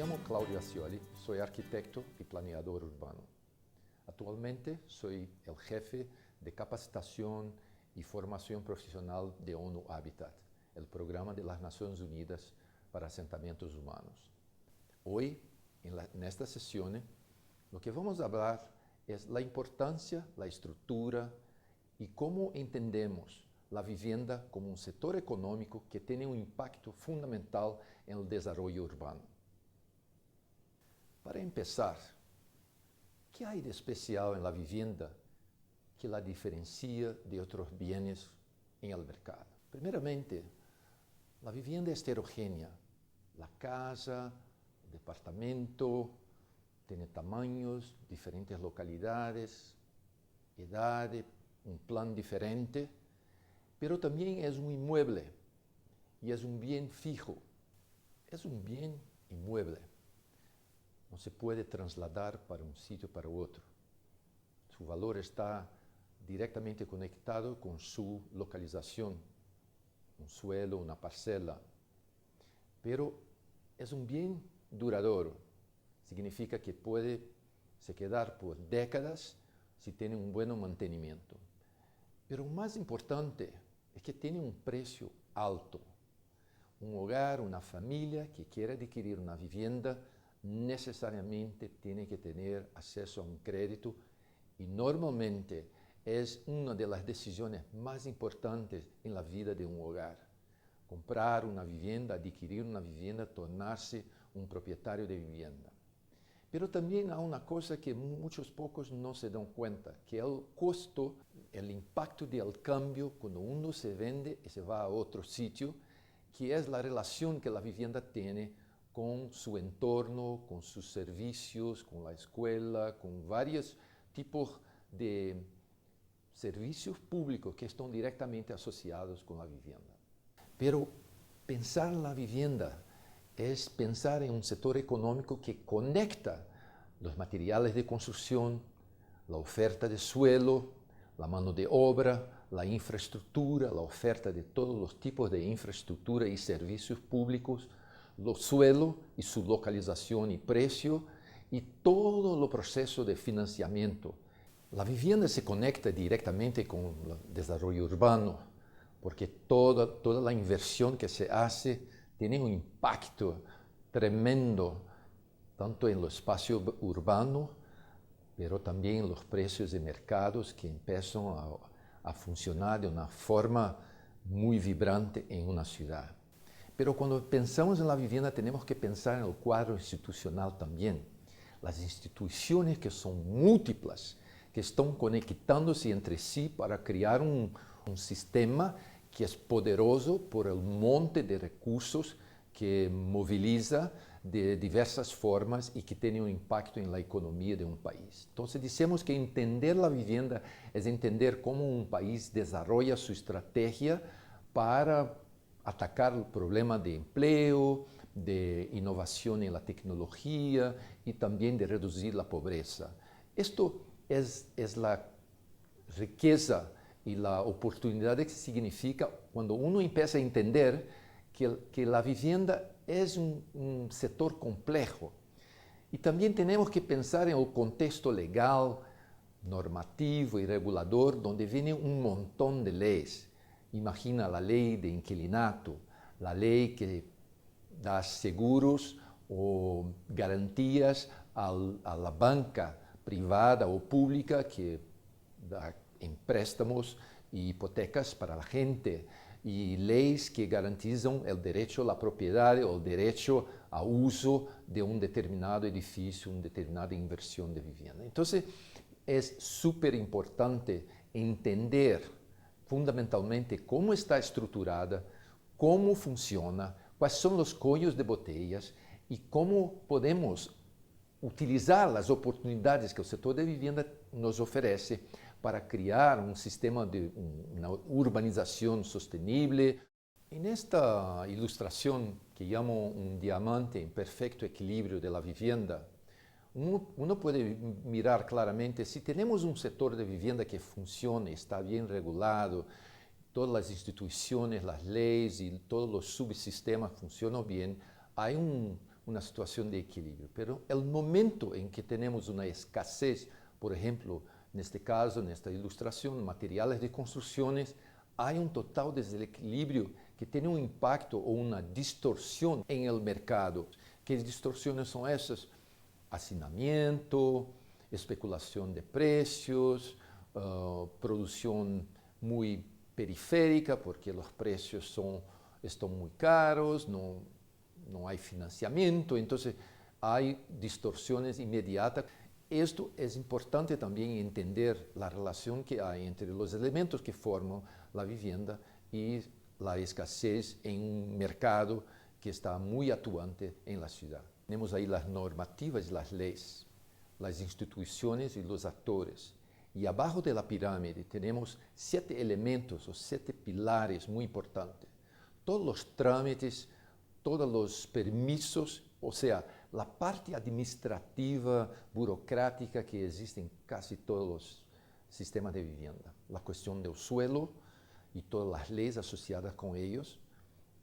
llamo Claudio Ascioli, soy arquitecto y planeador urbano. Actualmente soy el jefe de capacitación y formación profesional de ONU Habitat, el programa de las Naciones Unidas para asentamientos humanos. Hoy, en esta sesión, lo que vamos a hablar es la importancia, la estructura y cómo entendemos la vivienda como un sector económico que tiene un impacto fundamental en el desarrollo urbano. Para empezar, ¿qué hay de especial en la vivienda que la diferencia de otros bienes en el mercado? Primeramente, la vivienda es heterogénea. La casa, el departamento, tiene tamaños, diferentes localidades, edad, un plan diferente, pero también es un inmueble y es un bien fijo. Es un bien inmueble. No se puede trasladar para un sitio para otro. Su valor está directamente conectado con su localización, un suelo, una parcela. Pero es un bien duradero. Significa que puede se quedar por décadas si tiene un buen mantenimiento. Pero más importante es que tiene un precio alto. Un hogar, una familia que quiere adquirir una vivienda necesariamente tiene que tener acceso a un crédito y normalmente es una de las decisiones más importantes en la vida de un hogar. Comprar una vivienda, adquirir una vivienda, tornarse un propietario de vivienda. Pero también hay una cosa que muchos pocos no se dan cuenta, que es el costo, el impacto del cambio cuando uno se vende y se va a otro sitio, que es la relación que la vivienda tiene con su entorno, con sus servicios, con la escuela, con varios tipos de servicios públicos que están directamente asociados con la vivienda. Pero pensar en la vivienda es pensar en un sector económico que conecta los materiales de construcción, la oferta de suelo, la mano de obra, la infraestructura, la oferta de todos los tipos de infraestructura y servicios públicos, los suelos y su localización y precio, y todo el proceso de financiamiento. La vivienda se conecta directamente con el desarrollo urbano, porque toda la inversión que se hace tiene un impacto tremendo, tanto en el espacio urbano, pero también en los precios de mercados que empiezan a funcionar de una forma muy vibrante en una ciudad. Pero cuando pensamos en la vivienda tenemos que pensar en el cuadro institucional también. Las instituciones que son múltiples, que están conectándose entre sí para crear un sistema que es poderoso por el monte de recursos que moviliza de diversas formas y que tiene un impacto en la economía de un país. Entonces decimos que entender la vivienda es entender cómo un país desarrolla su estrategia para atacar el problema de empleo, de innovación en la tecnología y también de reducir la pobreza. Esto es la riqueza y la oportunidad que significa cuando uno empieza a entender que la vivienda es un sector complejo. Y también tenemos que pensar en el contexto legal, normativo y regulador, donde viene un montón de leyes. Imagina la ley de inquilinato, la ley que da seguros o garantías a la banca privada o pública que da en préstamos y hipotecas para la gente, y leyes que garantizan el derecho a la propiedad o el derecho a uso de un determinado edificio, una determinada inversión de vivienda. Entonces, es súper importante entender fundamentalmente cómo está estructurada, cómo funciona, cuáles son los cuellos de botellas y cómo podemos utilizar las oportunidades que el sector de vivienda nos ofrece para crear un sistema de una urbanización sostenible. En esta ilustración que llamo un diamante en perfecto equilibrio de la vivienda, uno puede mirar claramente si tenemos un sector de vivienda que funcione, está bien regulado, todas las instituciones, las leyes y todos los subsistemas funcionan bien, hay una situación de equilibrio. Pero el momento en que tenemos una escasez, por ejemplo, en este caso, en esta ilustración, materiales de construcciones, hay un total desequilibrio que tiene un impacto o una distorsión en el mercado. ¿Qué distorsiones son esas? Hacinamiento, especulación de precios, producción muy periférica porque los precios están muy caros, no hay financiamiento, entonces hay distorsiones inmediatas. Esto es importante también entender la relación que hay entre los elementos que forman la vivienda y la escasez en un mercado que está muy actuante en la ciudad. Tenemos ahí las normativas y las leyes, las instituciones y los actores. Y abajo de la pirámide tenemos 7 elementos o 7 pilares muy importantes. Todos los trámites, todos los permisos, o sea, la parte administrativa, burocrática que existe en casi todos los sistemas de vivienda. La cuestión del suelo y todas las leyes asociadas con ellos,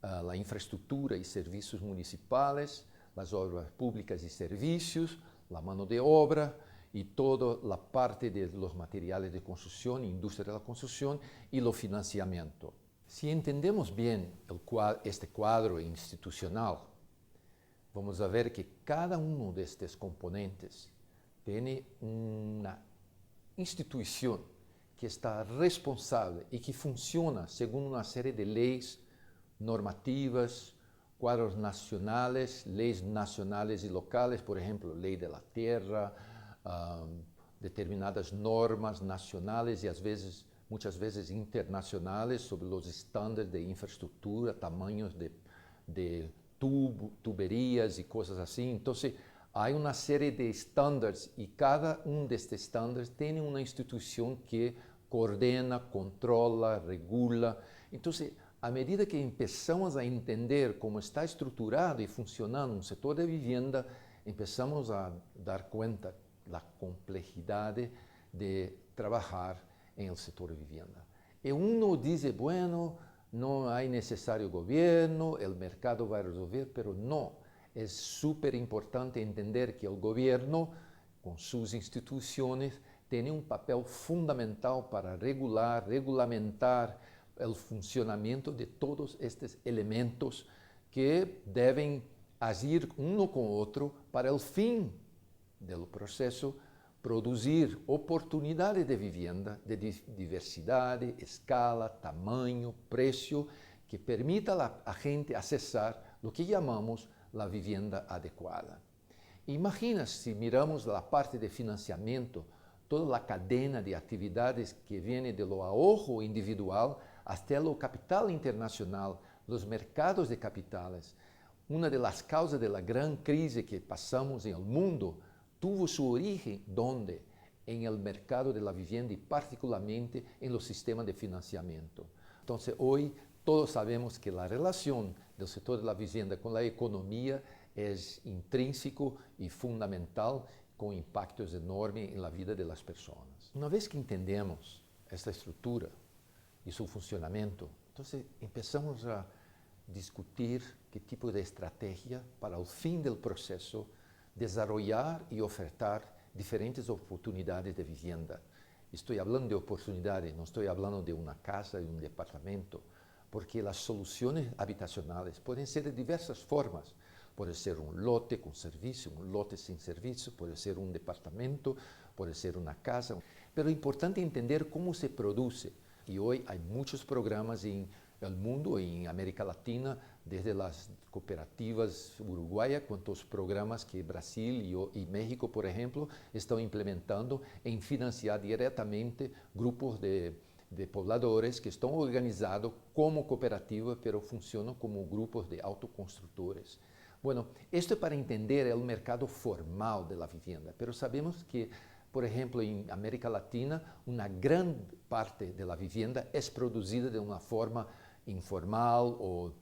la infraestructura y servicios municipales, las obras públicas y servicios, la mano de obra y toda la parte de los materiales de construcción, industria de la construcción y lo financiamiento. Si entendemos bien este cuadro institucional, vamos a ver que cada uno de estos componentes tiene una institución que está responsable y que funciona según una serie de leyes, normativas, cuadros nacionales, leyes nacionales y locales, por ejemplo, ley de la tierra, determinadas normas nacionales y muchas veces internacionales sobre los estándares de infraestructura, tamaños de tuberías y cosas así. Entonces, hay una serie de estándares y cada uno de estos estándares tiene una institución que coordena, controla, regula. Entonces, a medida que empezamos a entender cómo está estruturado y funcionando un sector de vivienda, empezamos a dar cuenta la complejidad de trabajar en el sector de vivienda. Y uno dice, bueno, no hay necesario gobierno, el mercado va a resolver, pero no. Es súper importante entender que el gobierno, con sus instituciones, tiene un papel fundamental para regulamentar el funcionamiento de todos estos elementos que deben agir uno con otro para el fin del proceso, produzir oportunidades de vivienda de diversidad, escala, tamaño, precio, que permita a la gente acessar lo que llamamos la vivienda adecuada. Imagina si miramos la parte de financiamiento, toda la cadena de actividades que viene de lo ahorro individual hasta lo capital internacional, los mercados de capitales. Una de las causas de la gran crisis que pasamos en el mundo tuvo su origen, ¿dónde? En el mercado de la vivienda y particularmente en los sistemas de financiamiento. Entonces, hoy todos sabemos que la relación del sector de la vivienda con la economía es intrínseco y fundamental, con impactos enormes en la vida de las personas. Una vez que entendemos esta estructura y su funcionamiento, entonces empezamos a discutir qué tipo de estrategia para el fin del proceso desarrollar y ofertar diferentes oportunidades de vivienda. Estoy hablando de oportunidades, no estoy hablando de una casa y un departamento, porque las soluciones habitacionales pueden ser de diversas formas. Puede ser un lote con servicio, un lote sin servicio, puede ser un departamento, puede ser una casa. Pero es importante entender cómo se produce. Y hoy hay muchos programas en el mundo, en América Latina, desde las cooperativas uruguayas, cuantos programas que Brasil y México, por ejemplo, están implementando en financiar directamente grupos de pobladores que están organizados como cooperativa, pero funcionan como grupos de autoconstructores. Bueno, esto es para entender el mercado formal de la vivienda, pero sabemos que, por ejemplo, en América Latina, una gran parte de la vivienda es producida de una forma informal o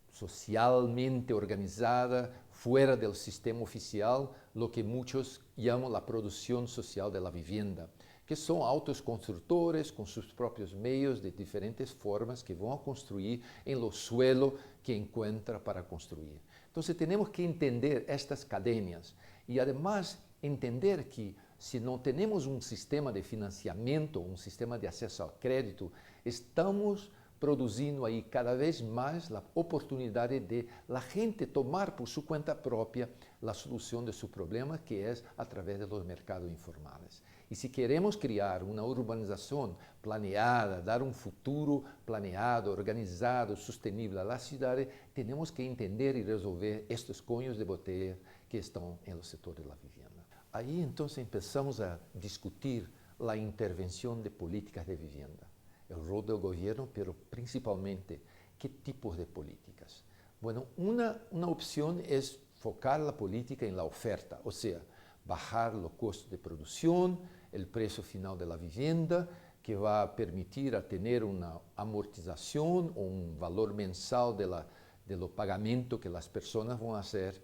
socialmente organizada, fuera del sistema oficial, lo que muchos llaman la producción social de la vivienda, que son autoconstructores con sus propios medios de diferentes formas que van a construir en los suelos que encuentra para construir. Entonces tenemos que entender estas cadenas y además entender que si no tenemos un sistema de financiamiento, un sistema de acceso al crédito, estamos produzindo aí cada vez mais a oportunidade de a gente tomar por sua conta própria a solução de seu problema, que é através dos mercados informais. E se queremos criar uma urbanização planeada, dar um futuro planeado, organizado, sustentável à cidade, temos que entender e resolver estes conhos de botella que estão no setor da vivienda. Aí, então, começamos a discutir a intervenção de políticas de vivienda. El rol del gobierno, pero principalmente, ¿qué tipos de políticas? Bueno, una opción es focar la política en la oferta, o sea, bajar los costos de producción, el precio final de la vivienda, que va a permitir a tener una amortización o un valor mensal de los pagamentos que las personas van a hacer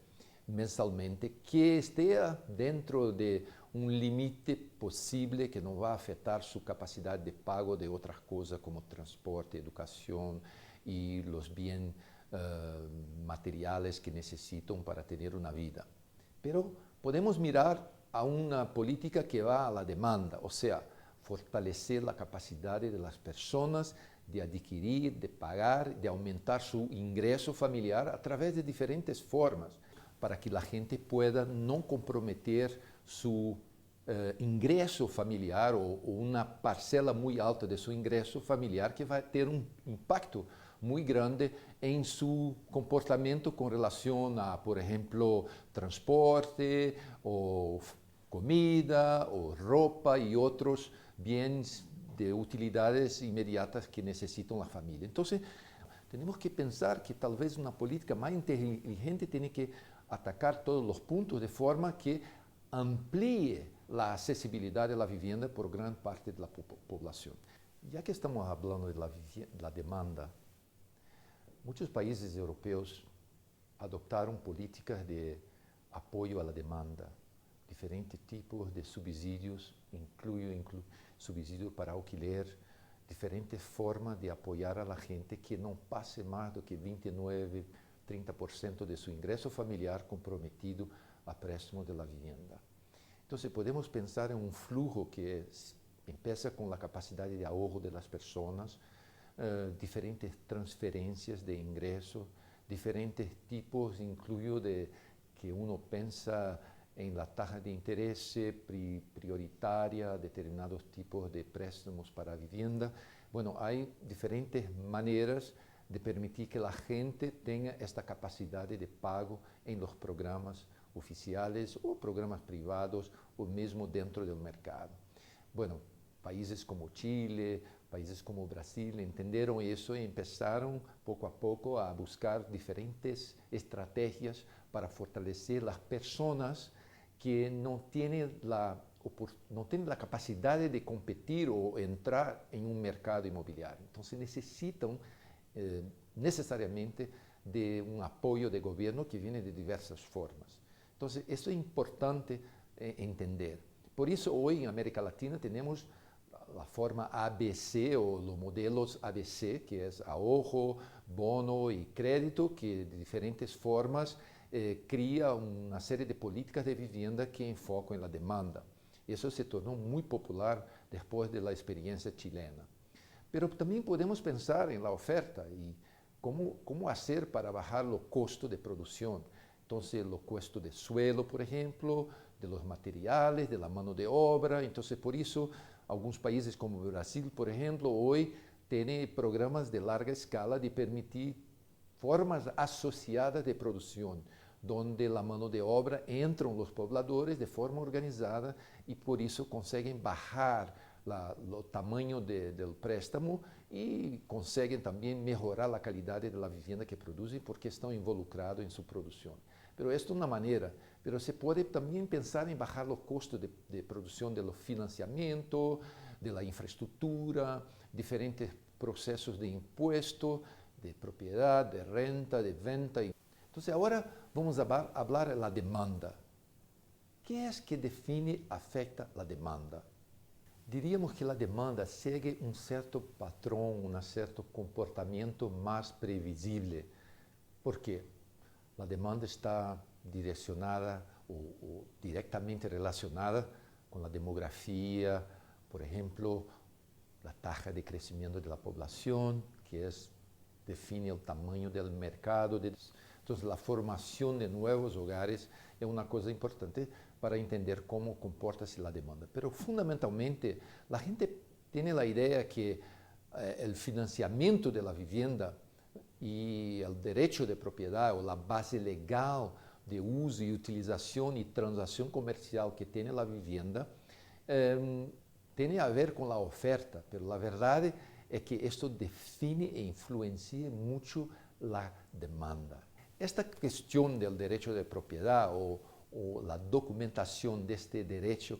mensalmente, que esté dentro de um limite possível que não vai afetar sua capacidade de pago de outras coisas como transporte, educação e os bens materiais que necessitam para ter uma vida. Pero podemos mirar a uma política que vá à demanda, ou seja, fortalecer a capacidade das pessoas de adquirir, de pagar, de aumentar seu ingresso familiar através de diferentes formas, para que a gente pueda não comprometer seu ingresso familiar ou uma parcela muito alta de seu ingresso familiar que vai ter um impacto muito grande em seu comportamento com relação a, por exemplo, transporte, ou comida, ou roupa e outros bens de utilidades imediatas que necessitam a família. Então, temos que pensar que talvez uma política mais inteligente tenha que atacar todos os pontos de forma que amplie a acessibilidade da vivienda por grande parte da população. Já que estamos falando da demanda, muitos países europeus adoptaram políticas de apoio à demanda, diferentes tipos de subsídios, inclui subsídio para alquiler, diferentes formas de apoiar a gente que não passe mais do que 29%, 30% de seu ingresso familiar comprometido a préstamo de la vivienda. Então, podemos pensar em um fluxo que começa com a capacidade de ahorro das pessoas, diferentes transferências de ingresso, diferentes tipos, incluindo de que uno pensa em la taxa de interesse prioritária, determinados tipos de préstamos para a vivienda. Bueno, há diferentes maneiras de permitir que a gente tenha esta capacidade de pago em los programas oficiais ou programas privados ou mesmo dentro do mercado. Bueno, países como Chile, países como Brasil entenderam isso e começaram pouco a pouco a buscar diferentes estratégias para fortalecer as pessoas que não têm a capacidade de competir ou entrar em um mercado imobiliário. Então, se necessitam necessariamente de um apoio do governo que vem de diversas formas. Então, isso é importante entender. Por isso, hoje, em América Latina, temos a forma ABC, ou os modelos ABC, que é ahorro, bono e crédito, que de diferentes formas cria uma série de políticas de vivienda que enfocam na demanda. Isso se tornou muito popular depois da experiência chilena. Pero também podemos pensar em la oferta e como fazer para bajar o custo de produção. Então, o custo de suelo, por exemplo, de los materiais, de la mano de obra. Então, por isso, alguns países como o Brasil, por exemplo, hoje têm programas de larga escala de permitir formas associadas de produção, onde a mano de obra entram os pobladores de forma organizada e, por isso, conseguem bajar o tamanho do préstamo e conseguem também melhorar a qualidade da vivienda que produzem porque estão involucrados em sua produção. Pero esta é uma maneira, pero se pode também pensar em bajar o custo de produção do financiamento, da infraestrutura, diferentes processos de imposto, de propriedade, de renta, de venta. Então, agora vamos falar da demanda. O que é que define, afeta a demanda? Diríamos que a demanda segue um certo padrão, um certo comportamento mais previsível. Por quê? la demanda está direccionada o directamente relacionada con la demografía, por ejemplo, la tasa de crecimiento de la población, que define el tamaño del mercado. Entonces, la formación de nuevos hogares es una cosa importante para entender cómo comporta-se la demanda. Pero fundamentalmente, la gente tiene la idea que el financiamiento de la vivienda y el derecho de propiedad o la base legal de uso y utilización y transacción comercial que tiene la vivienda tiene a ver con la oferta, pero la verdad es que esto define e influencia mucho la demanda. Esta cuestión del derecho de propiedad o la documentación de este derecho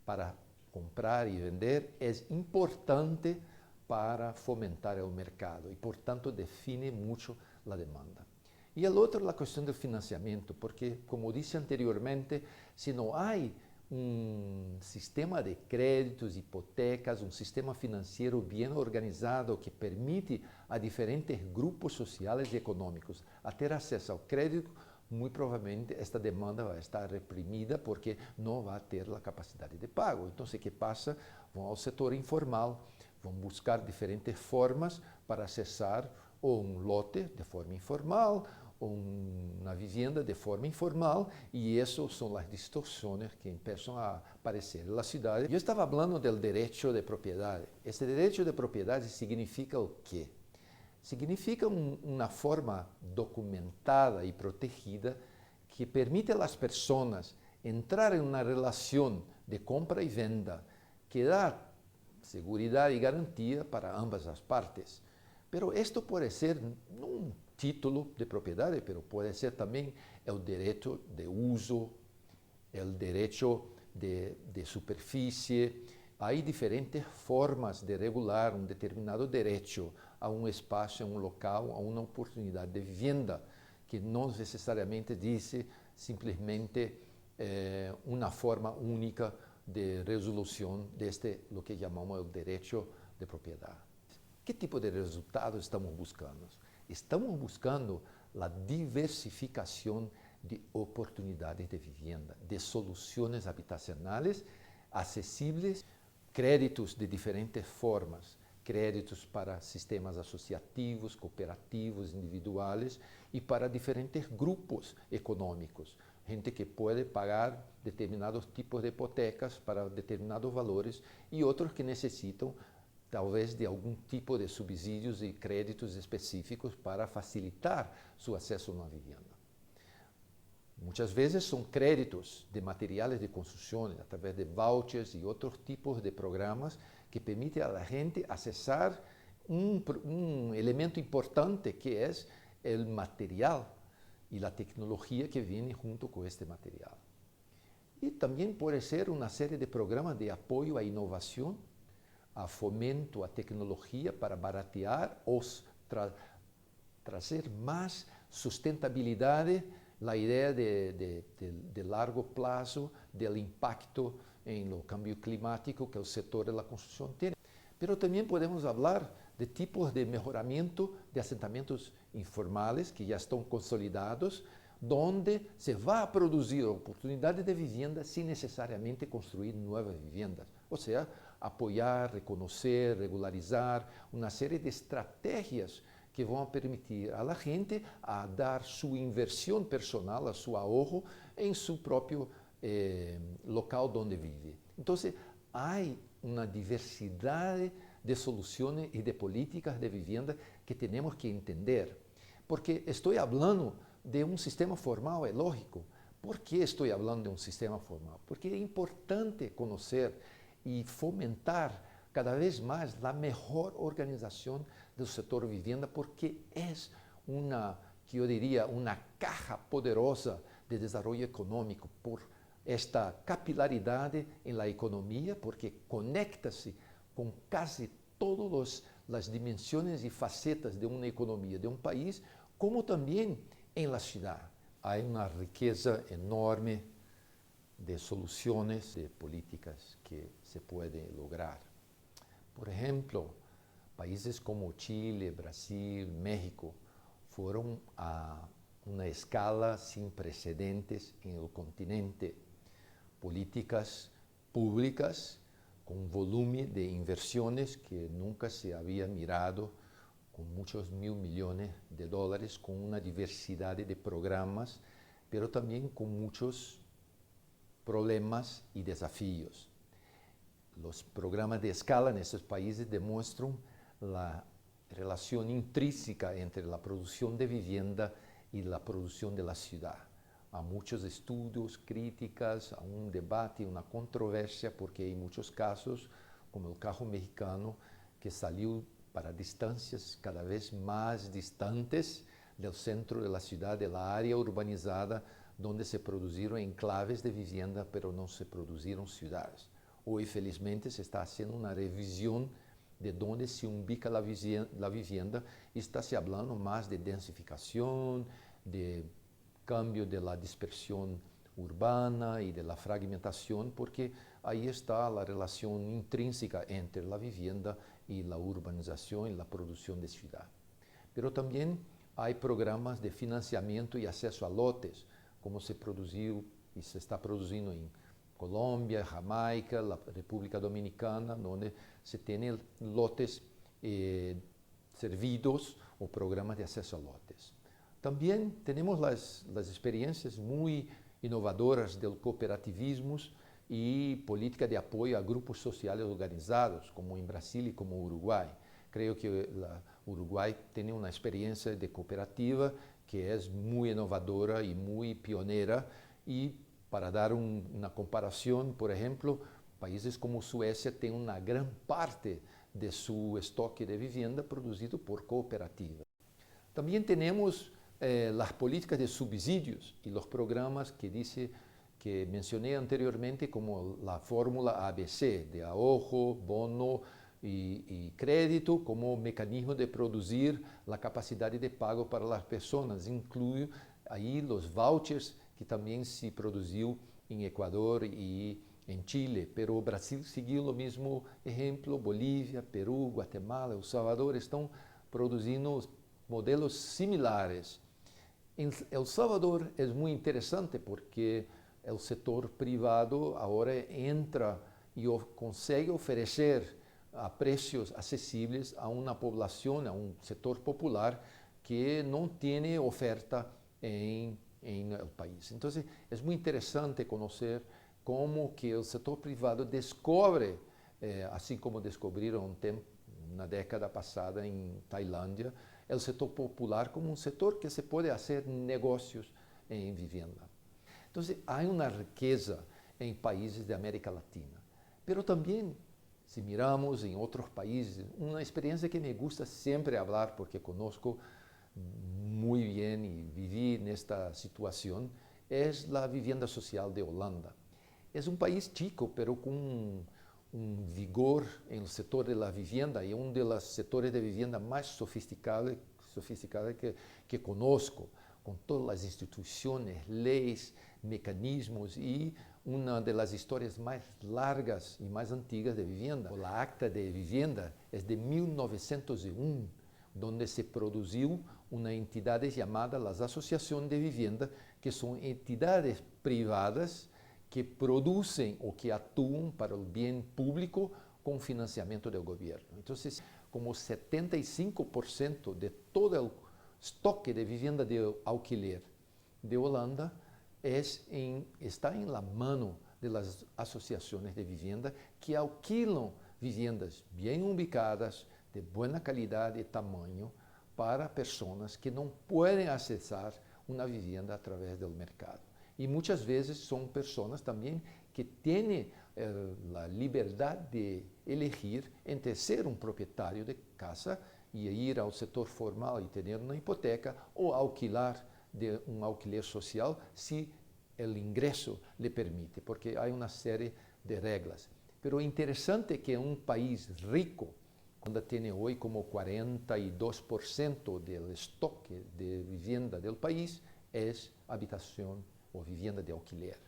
para comprar y vender es importante para fomentar el mercado y por tanto define mucho la demanda. Y el otro, la cuestión del financiamiento, porque como dije anteriormente, si no hay un sistema de créditos, hipotecas, un sistema financiero bien organizado que permite a diferentes grupos sociales y económicos a tener acceso al crédito, muy probablemente esta demanda va a estar reprimida porque no va a tener la capacidad de pago. Entonces, ¿qué pasa? Van al sector informal, van a buscar diferentes formas para accesar un lote de forma informal, una vivienda de forma informal, y eso son las distorsiones que empiezan a aparecer en la ciudad. Yo estaba hablando del derecho de propiedad. Este derecho de propiedad significa ¿el qué? Significa una forma documentada y protegida que permite a las personas entrar en una relación de compra y venta que da seguridad y garantía para ambas las partes. Pero esto puede ser no un título de propiedad, pero puede ser también el derecho de uso, el derecho de superficie. Hay diferentes formas de regular un determinado derecho a un espacio, a un local, a una oportunidad de vivienda, que no necesariamente dice simplesmente una forma única de resolución de lo que llamamos el derecho de propiedad. ¿Qué tipo de resultados estamos buscando? Estamos buscando la diversificación de oportunidades de vivienda, de soluciones habitacionales accesibles, créditos de diferentes formas, créditos para sistemas asociativos, cooperativos, individuales y para diferentes grupos econômicos. Gente que puede pagar determinados tipos de hipotecas para determinados valores y otros que necesitan talvez de algum tipo de subsídios e créditos específicos para facilitar seu acesso a uma vivenda. Muitas vezes são créditos de materiais de construção, através de vouchers e outros tipos de programas que permitem a gente acessar um elemento importante que é o material e a tecnologia que vem junto com este material. E também pode ser uma série de programas de apoio à inovação, a fomento a tecnologia para baratear ou trazer mais sustentabilidade, a ideia de largo prazo, do impacto no cambio climático que o setor da construção tem. Mas também podemos falar de tipos de melhoramento de assentamentos informais que já estão consolidados, onde se vai produzir oportunidade de vivenda sem necessariamente construir novas vivendas. Ou seja, apoiar, reconhecer, regularizar, uma série de estratégias que vão permitir a gente a dar sua inversão personal, a seu ahorro em seu próprio local onde vive. Então, há uma diversidade de soluções e de políticas de vivienda que temos que entender. Porque estou falando de um sistema formal, é lógico. Por que estou falando de um sistema formal? Porque é importante conhecer e fomentar cada vez mais a melhor organização do setor vivienda, porque é que eu diria, uma caja poderosa de desenvolvimento econômico por esta capilaridade em la economia, porque conecta-se com quase todas as dimensões e facetas de uma economia de um país, como também em la cidade. Há uma riqueza enorme de soluções, de políticas que se podem lograr. Por exemplo, países como Chile, Brasil, México foram una escala sin precedentes en el continente, políticas públicas con volumen de inversiones que nunca se había mirado, con muchos mil millones de dólares, con una diversidad de programas, pero también con muchos problemas y desafíos. Los programas de escala en estos países demuestran la relación intrínseca entre la producción de vivienda y la producción de la ciudad. Há muitos estudos, críticas, há um debate, uma controvérsia, porque em muitos casos, como o carro mexicano, que saiu para distâncias cada vez mais distantes do centro da cidade, da área urbanizada, onde se produziram enclaves de vivienda, pero não se produziram cidades. Hoje, felizmente, se está fazendo uma revisão de onde se ubica a vivienda, está se falando mais de densificação, de cambio de la dispersión urbana y de la fragmentación, porque ahí está la relación intrínseca entre la vivienda y la urbanización y la producción de ciudad. Pero también hay programas de financiamiento y acceso a lotes, como se produziu y se está produciendo en Colombia, Jamaica, la República Dominicana, donde se tienen lotes servidos o programas de acceso a lotes. También tenemos las experiencias muy inovadoras del cooperativismo y política de apoyo a grupos sociales organizados, como en Brasil y como Uruguay. Creo que Uruguay tiene una experiencia de cooperativa que es muy innovadora y muy pionera. Y para dar una comparación, por ejemplo, países como Suecia tienen una gran parte de su estoque de vivienda producido por cooperativas. También tenemos las políticas de subsidios y los programas que mencioné anteriormente, como la fórmula ABC de ahorro, bono y crédito, como mecanismo de producir la capacidad de pago para las personas. Incluye ahí los vouchers que también se produziu en Ecuador y en Chile, pero Brasil siguió lo mismo ejemplo, Bolivia, Perú, Guatemala, El Salvador están produzindo modelos similares. Em El Salvador é muito interessante porque o setor privado agora entra e consegue oferecer a preços acessíveis a uma população, a um setor popular que não tem oferta em el país. Então, é muito interessante conhecer como que o setor privado descobre, assim como descobriram na década passada em Tailândia, o setor popular como um setor que se pode fazer negócios em vivienda. Então, há uma riqueza em países da América Latina. Pero também, se miramos em outros países, uma experiência que me gusta sempre falar, porque conosco muito bem e vivi nesta situação, é a vivienda social de Holanda. É um país chico, pero com um vigor no setor da vivienda e dos setores de vivienda mais sofisticado que conosco, com todas as instituições, leis, mecanismos e uma das histórias mais largas e mais antigas de vivienda. A Acta de Vivienda é de 1901, onde se produziu uma entidade chamada as Associações de Vivienda, que são entidades privadas que produzem ou que atuam para o bem público com financiamento do governo. Então, como 75% de todo o estoque de vivienda de alquiler de Holanda está em la mano das associações de vivienda que alquilam viviendas bem ubicadas, de boa qualidade e tamanho, para pessoas que não podem acessar uma vivienda através do mercado. E muitas vezes são pessoas também que têm a liberdade de elegir entre ser um proprietário de casa e ir ao setor formal e ter uma hipoteca ou alquilar de um alquiler social se o ingresso lhe permite, porque há uma série de regras. Pero interessante que um país rico, quando tem hoje como 42% do estoque de vivienda do país, é habitação ou vivienda de alquiler.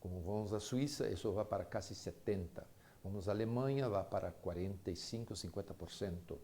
Como vamos à Suíça, isso vai para quase 70%. Vamos à Alemanha, vai para 45%, 50%.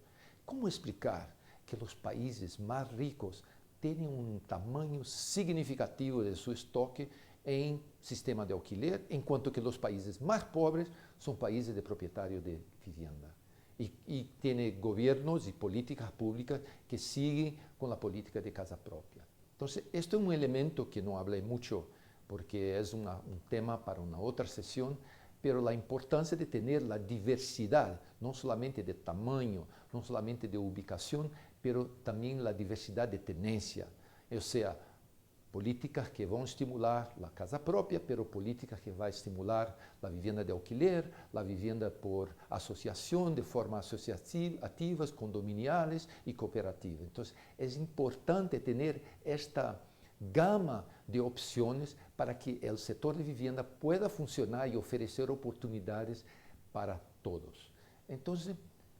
Como explicar que os países mais ricos tem um tamanho significativo de seu estoque em sistema de alquiler, enquanto que os países mais pobres são países de proprietário de vivienda. E tem governos e políticas públicas que seguem com a política de casa própria. Então, este é um elemento que não falei muito, porque é um tema para uma outra sessão, pero a importância de ter a diversidade, não somente de tamanho, não somente de ubicação, pero também a diversidade de tendência, ou seja, políticas que vão estimular a casa própria, pero políticas que vão estimular a vivienda de alquiler, a vivienda por associação, de forma associativas, condominiales e cooperativas. Então, é importante ter esta gama de opções para que o setor de vivienda pueda funcionar e oferecer oportunidades para todos. Então,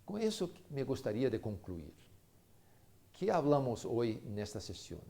com isso, me gostaria de concluir. O que falamos hoje nesta sessão?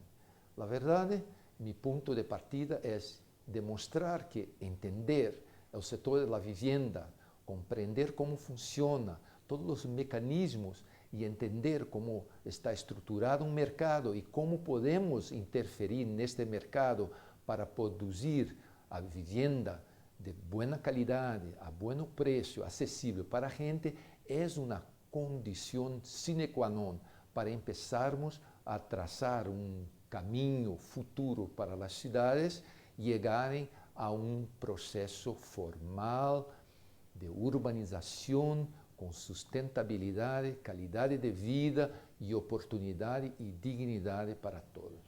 Na verdade, meu ponto de partida é demonstrar que entender o setor da vivienda, compreender como funciona, todos os mecanismos e entender como está estruturado um mercado e como podemos interferir neste mercado para produzir a vivienda de boa qualidade, a bom preço, acessível para a gente, é uma condição sine qua non para começarmos a traçar um caminho futuro para as cidades chegarem a um processo formal de urbanização com sustentabilidade, qualidade de vida e oportunidade e dignidade para todos.